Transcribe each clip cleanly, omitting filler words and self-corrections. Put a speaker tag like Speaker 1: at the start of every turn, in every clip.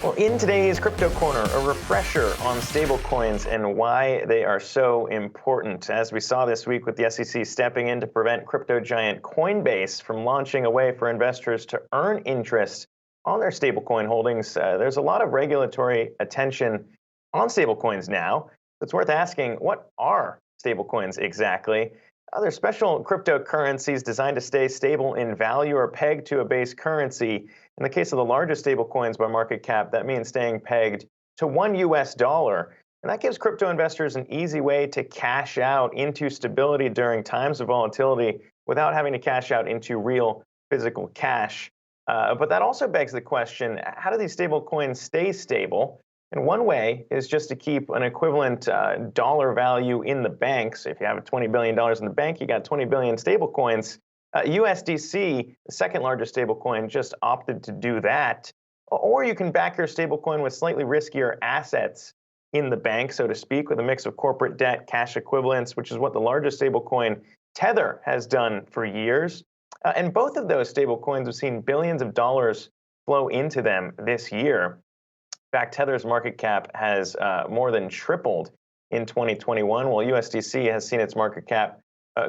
Speaker 1: Well, in today's Crypto Corner, a refresher on stablecoins and why they are so important. As we saw this week with the SEC stepping in to prevent crypto giant Coinbase from launching a way for investors to earn interest on their stablecoin holdings, there's a lot of regulatory attention on stablecoins now. It's worth asking, what are stablecoins exactly? They're special cryptocurrencies designed to stay stable in value or pegged to a base currency. In the case of the largest stablecoins by market cap, that means staying pegged to $1. And that gives crypto investors an easy way to cash out into stability during times of volatility without having to cash out into real physical cash. But that also begs the question, how do these stablecoins stay stable? And one way is just to keep an equivalent dollar value in the bank. So if you have $20 billion in the bank, you got 20 billion stablecoins. USDC, the second largest stablecoin, just opted to do that. Or you can back your stablecoin with slightly riskier assets in the bank, so to speak, with a mix of corporate debt, cash equivalents, which is what the largest stablecoin, Tether, has done for years. And both of those stablecoins have seen billions of dollars flow into them this year. In fact, Tether's market cap has more than tripled in 2021, while USDC has seen its market cap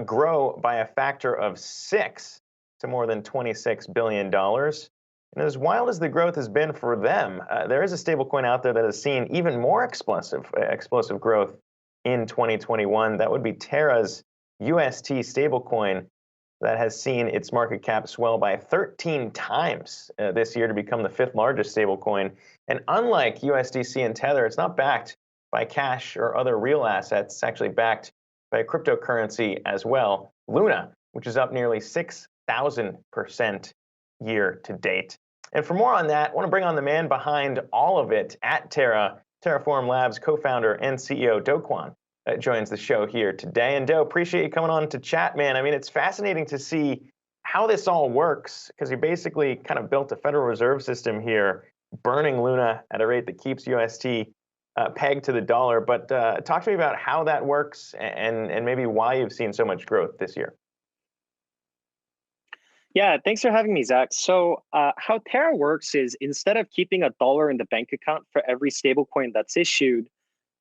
Speaker 1: grow by a factor of 6 to more than $26 billion. And as wild as the growth has been for them, there is a stablecoin out there that has seen even more explosive growth in 2021. That would be Terra's UST stablecoin that has seen its market cap swell by 13 times this year to become the fifth largest stablecoin. And unlike USDC and Tether, it's not backed by cash or other real assets. It's actually backed by a cryptocurrency as well, Luna, which is up nearly 6,000% year to date. And for more on that, I want to bring on the man behind all of it at Terra, Terraform Labs co-founder and CEO Do Kwon. Joins the show here today. And Do, appreciate you coming on to chat, man. I mean, it's fascinating to see how this all works, because you basically kind of built a Federal Reserve system here, burning Luna at a rate that keeps UST pegged to the dollar. But talk to me about how that works and maybe why you've seen so much growth this year.
Speaker 2: Yeah, thanks for having me, Zach. So how Terra works is, instead of keeping $1 in the bank account for every stablecoin that's issued,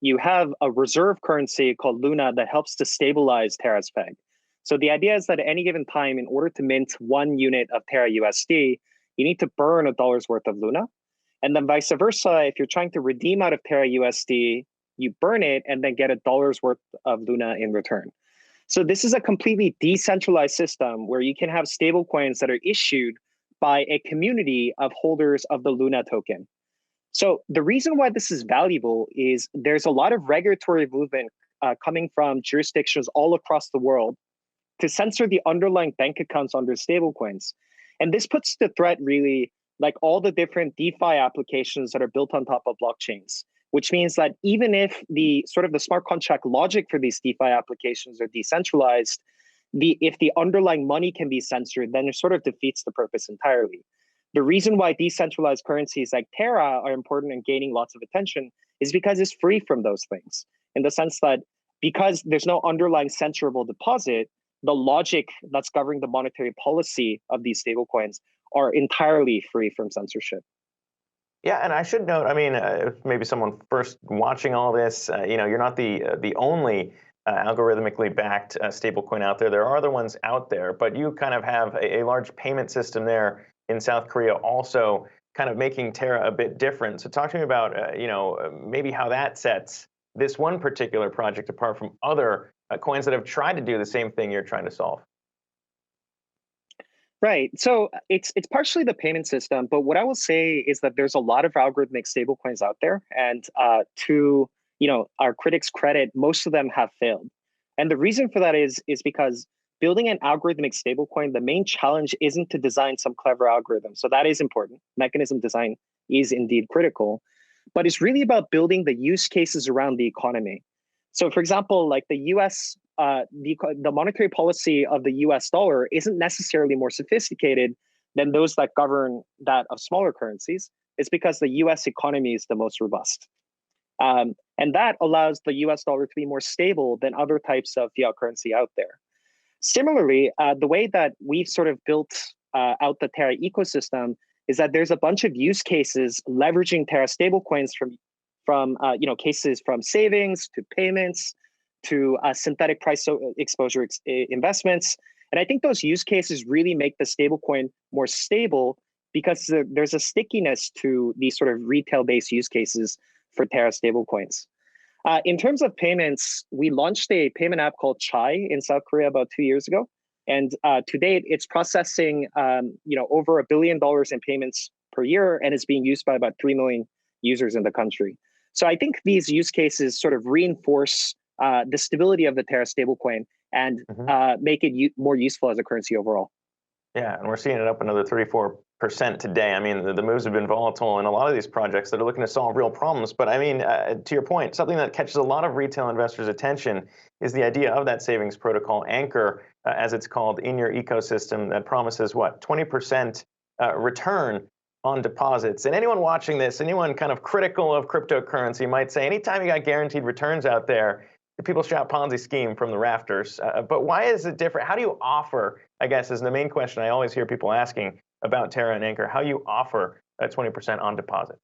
Speaker 2: you have a reserve currency called Luna that helps to stabilize Terra's peg. So the idea is that at any given time, in order to mint 1 unit of Terra USD, you need to burn $1 worth of Luna. And then vice versa, if you're trying to redeem out of Terra USD, you burn it and then get $1 worth of Luna in return. So this is a completely decentralized system where you can have stablecoins that are issued by a community of holders of the Luna token. So the reason why this is valuable is there's a lot of regulatory movement coming from jurisdictions all across the world to censor the underlying bank accounts under stablecoins. And this puts to threat really like all the different DeFi applications that are built on top of blockchains, which means that even if the sort of the smart contract logic for these DeFi applications are decentralized, if the underlying money can be censored, then it sort of defeats the purpose entirely. The reason why decentralized currencies like Terra are important and gaining lots of attention is because it's free from those things, in the sense that because there's no underlying censorable deposit, the logic that's governing the monetary policy of these stablecoins are entirely free from censorship.
Speaker 1: Yeah, and I should note, I mean, maybe someone first watching all this, you're not the only algorithmically backed stablecoin out there. There are other ones out there, but you kind of have a large payment system there in South Korea, also kind of making Terra a bit different. So talk to me about, maybe how that sets this one particular project apart from other coins that have tried to do the same thing you're trying to solve.
Speaker 2: Right. So it's partially the payment system, but what I will say is that there's a lot of algorithmic stablecoins out there, and to our critics' credit, most of them have failed. And the reason for that is because building an algorithmic stablecoin, the main challenge isn't to design some clever algorithm. So that is important. Mechanism design is indeed critical, but it's really about building the use cases around the economy. So for example, like the US, the monetary policy of the US dollar isn't necessarily more sophisticated than those that govern that of smaller currencies. It's because the US economy is the most robust. And that allows the US dollar to be more stable than other types of fiat currency out there. Similarly, the way that we've sort of built out the Terra ecosystem is that there's a bunch of use cases leveraging Terra stablecoins from cases from savings to payments to synthetic price exposure investments. And I think those use cases really make the stablecoin more stable because there's a stickiness to these sort of retail-based use cases for Terra stablecoins. In terms of payments, we launched a payment app called Chai in South Korea about 2 years ago. And to date, it's processing over $1 billion in payments per year, and it's being used by about 3 million users in the country. So I think these use cases sort of reinforce the stability of the Terra stablecoin and make it more useful as a currency overall.
Speaker 1: Yeah, and we're seeing it up another 34% today. I mean, the moves have been volatile in a lot of these projects that are looking to solve real problems. But I mean, to your point, something that catches a lot of retail investors' attention is the idea of that savings protocol Anchor, as it's called, in your ecosystem that promises what, 20% return on deposits. And anyone watching this, anyone kind of critical of cryptocurrency might say, anytime you got guaranteed returns out there, the people shout Ponzi scheme from the rafters. But why is it different? How do you offer, I guess, is the main question I always hear people asking about Terra and Anchor, how you offer that 20% on deposit?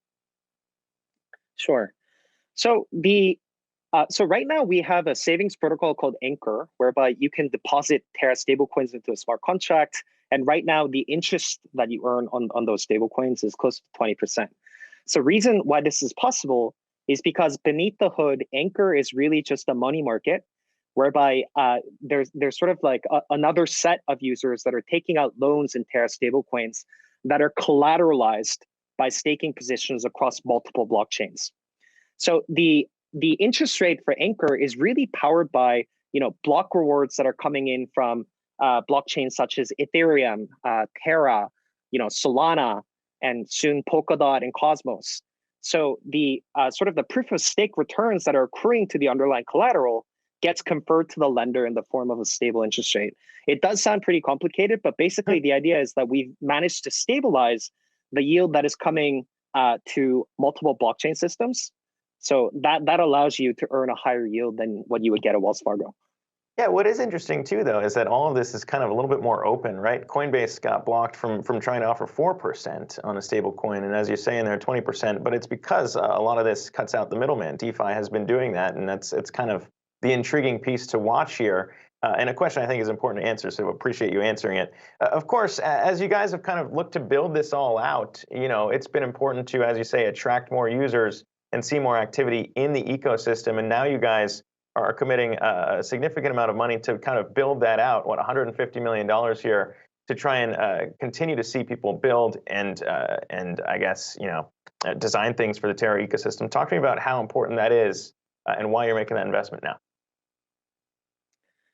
Speaker 2: Sure. So right now we have a savings protocol called Anchor, whereby you can deposit Terra stablecoins into a smart contract. And right now the interest that you earn on those stablecoins is close to 20%. So reason why this is possible is because beneath the hood, Anchor is really just a money market, whereby there's sort of like another set of users that are taking out loans in Terra stablecoins that are collateralized by staking positions across multiple blockchains. So the interest rate for Anchor is really powered by block rewards that are coming in from blockchains such as Ethereum, Terra, Solana, and soon Polkadot and Cosmos. So the sort of the proof of stake returns that are accruing to the underlying collateral gets conferred to the lender in the form of a stable interest rate. It does sound pretty complicated, but basically the idea is that we've managed to stabilize the yield that is coming to multiple blockchain systems. So that allows you to earn a higher yield than what you would get at Wells Fargo.
Speaker 1: Yeah, what is interesting too, though, is that all of this is kind of a little bit more open, right? Coinbase got blocked from trying to offer 4% on a stable coin, and as you're saying, they're 20%, but it's because a lot of this cuts out the middleman. DeFi has been doing that, and it's kind of the intriguing piece to watch here. And a question I think is important to answer, so appreciate you answering it. Of course, as you guys have kind of looked to build this all out, it's been important to, as you say, attract more users and see more activity in the ecosystem, and now you guys are committing a significant amount of money to kind of build that out, $150 million here, to try and continue to see people build and I guess, design things for the Terra ecosystem. Talk to me about how important that is and why you're making that investment now.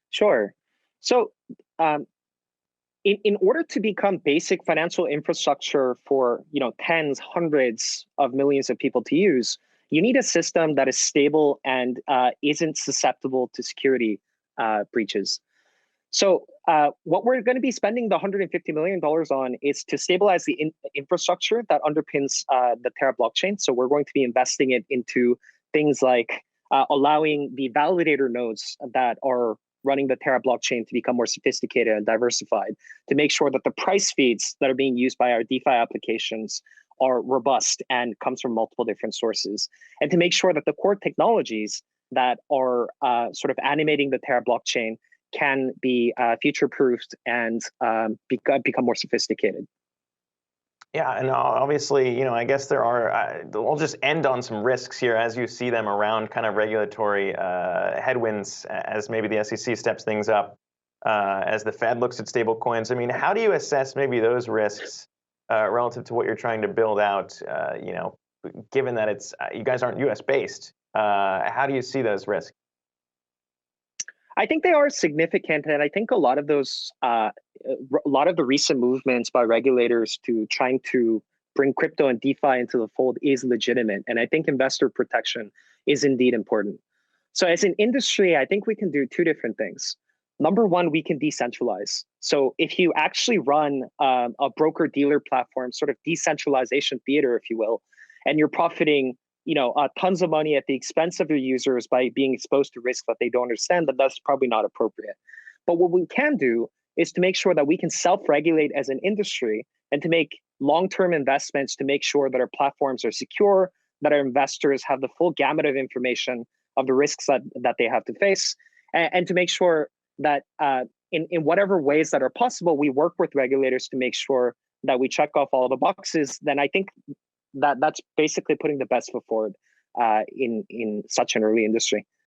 Speaker 2: Sure. So in order to become basic financial infrastructure for tens, hundreds of millions of people to use, you need a system that is stable and isn't susceptible to security breaches. So what we're going to be spending the $150 million on is to stabilize the infrastructure that underpins the Terra blockchain. So we're going to be investing it into things like allowing the validator nodes that are running the Terra blockchain to become more sophisticated and diversified, to make sure that the price feeds that are being used by our DeFi applications are robust and comes from multiple different sources, and to make sure that the core technologies that are sort of animating the Terra blockchain can be future-proofed and become more sophisticated.
Speaker 1: Yeah, and obviously, I guess there are, we'll just end on some risks here as you see them around kind of regulatory headwinds as maybe the SEC steps things up, as the Fed looks at stablecoins. I mean, how do you assess maybe those risks relative to what you're trying to build out, given that you guys aren't US based? How do you see those risks?
Speaker 2: I think they are significant, and I think a lot of the recent movements by regulators to trying to bring crypto and DeFi into the fold is legitimate, and I think investor protection is indeed important. So as an industry, I think we can do two different things. Number one, we can decentralize. So if you actually run a broker-dealer platform, sort of decentralization theater, if you will, and you're profiting tons of money at the expense of your users by being exposed to risk that they don't understand, that's probably not appropriate. But what we can do is to make sure that we can self-regulate as an industry and to make long-term investments to make sure that our platforms are secure, that our investors have the full gamut of information of the risks that they have to face, and to make sure that in whatever ways that are possible, we work with regulators to make sure that we check off all the boxes. Then I think that's basically putting the best foot forward in such an early industry.